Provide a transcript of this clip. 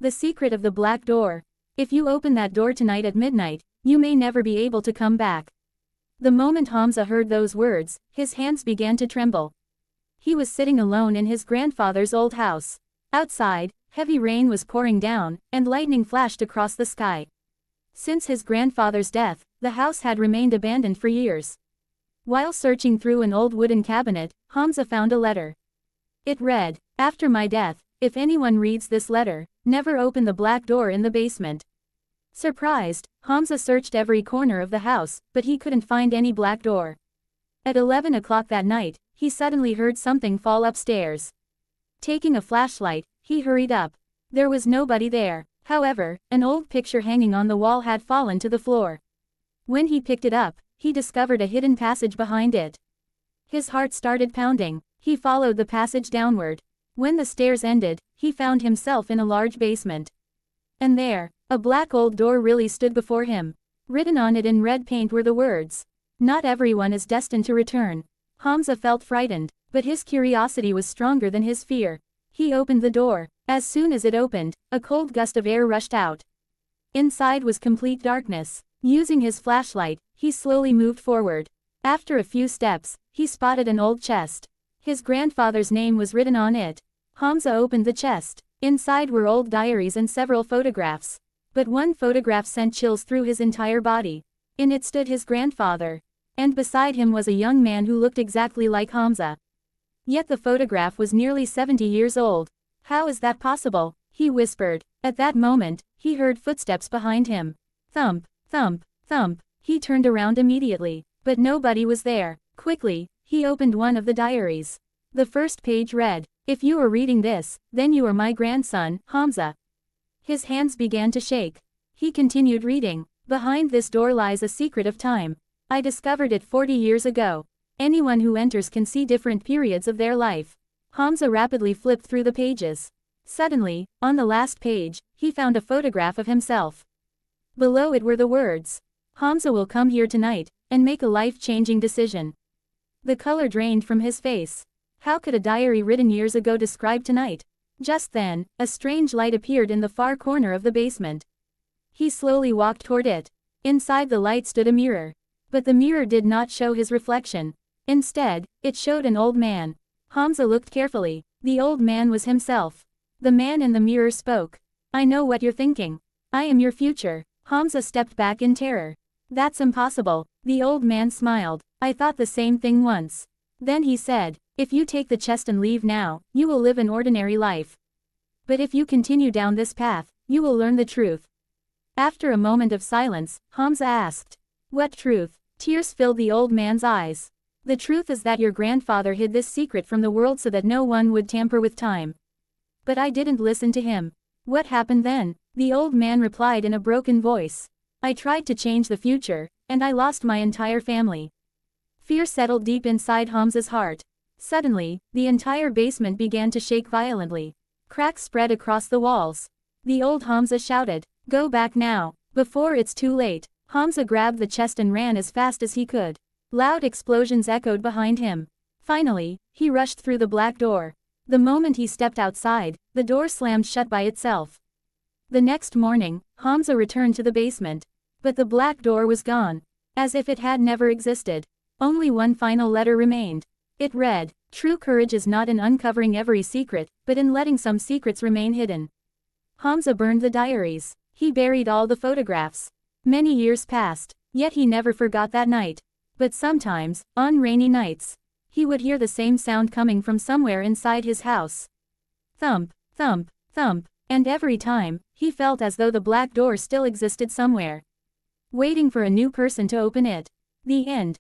The secret of the black door. If you open that door tonight at midnight, you may never be able to come back. The moment Hamza heard those words, his hands began to tremble. He was sitting alone in his grandfather's old house. Outside, heavy rain was pouring down, and lightning flashed across the sky. Since his grandfather's death, the house had remained abandoned for years. While searching through an old wooden cabinet, Hamza found a letter. It read, "After my death, if anyone reads this letter, never open the black door in the basement." Surprised, Hamza searched every corner of the house, but he couldn't find any black door. At 11 o'clock that night, he suddenly heard something fall upstairs. Taking a flashlight, he hurried up. There was nobody there. However, an old picture hanging on the wall had fallen to the floor. When he picked it up, he discovered a hidden passage behind it. His heart started pounding. He followed the passage downward. When the stairs ended, he found himself in a large basement. And there, a black old door really stood before him. Written on it in red paint were the words, "Not everyone is destined to return." Hamza felt frightened, but his curiosity was stronger than his fear. He opened the door. As soon as it opened, a cold gust of air rushed out. Inside was complete darkness. Using his flashlight, he slowly moved forward. After a few steps, he spotted an old chest. His grandfather's name was written on it. Hamza opened the chest. Inside were old diaries and several photographs. But one photograph sent chills through his entire body. In it stood his grandfather. And beside him was a young man who looked exactly like Hamza. Yet the photograph was nearly 70 years old. "How is that possible?" he whispered. At that moment, he heard footsteps behind him. Thump, thump, thump. He turned around immediately, but nobody was there. Quickly, he opened one of the diaries. The first page read, "If you are reading this, then you are my grandson, Hamza." His hands began to shake. He continued reading. "Behind this door lies a secret of time. I discovered it 40 years ago. Anyone who enters can see different periods of their life." Hamza rapidly flipped through the pages. Suddenly, on the last page, he found a photograph of himself. Below it were the words, "Hamza will come here tonight, and make a life-changing decision." The color drained from his face. How could a diary written years ago describe tonight? Just then, a strange light appeared in the far corner of the basement. He slowly walked toward it. Inside the light stood a mirror. But the mirror did not show his reflection. Instead, it showed an old man. Hamza looked carefully. The old man was himself. The man in the mirror spoke. "I know what you're thinking. I am your future." Hamza stepped back in terror. "That's impossible." The old man smiled. "I thought the same thing once." Then he said, "If you take the chest and leave now, you will live an ordinary life. But if you continue down this path, you will learn the truth." After a moment of silence, Hamza asked, "What truth?" Tears filled the old man's eyes. "The truth is that your grandfather hid this secret from the world so that no one would tamper with time. But I didn't listen to him." "What happened then?" The old man replied in a broken voice. "I tried to change the future, and I lost my entire family." Fear settled deep inside Hamza's heart. Suddenly, the entire basement began to shake violently. Cracks spread across the walls. The old Hamza shouted, "Go back now, before it's too late." Hamza grabbed the chest and ran as fast as he could. Loud explosions echoed behind him. Finally, he rushed through the black door. The moment he stepped outside, the door slammed shut by itself. The next morning, Hamza returned to the basement. But the black door was gone. As if it had never existed. Only one final letter remained. It read, "True courage is not in uncovering every secret, but in letting some secrets remain hidden." Hamza burned the diaries. He buried all the photographs. Many years passed, yet he never forgot that night. But sometimes, on rainy nights, he would hear the same sound coming from somewhere inside his house. Thump, thump, thump, and every time, he felt as though the black door still existed somewhere, waiting for a new person to open it. The end.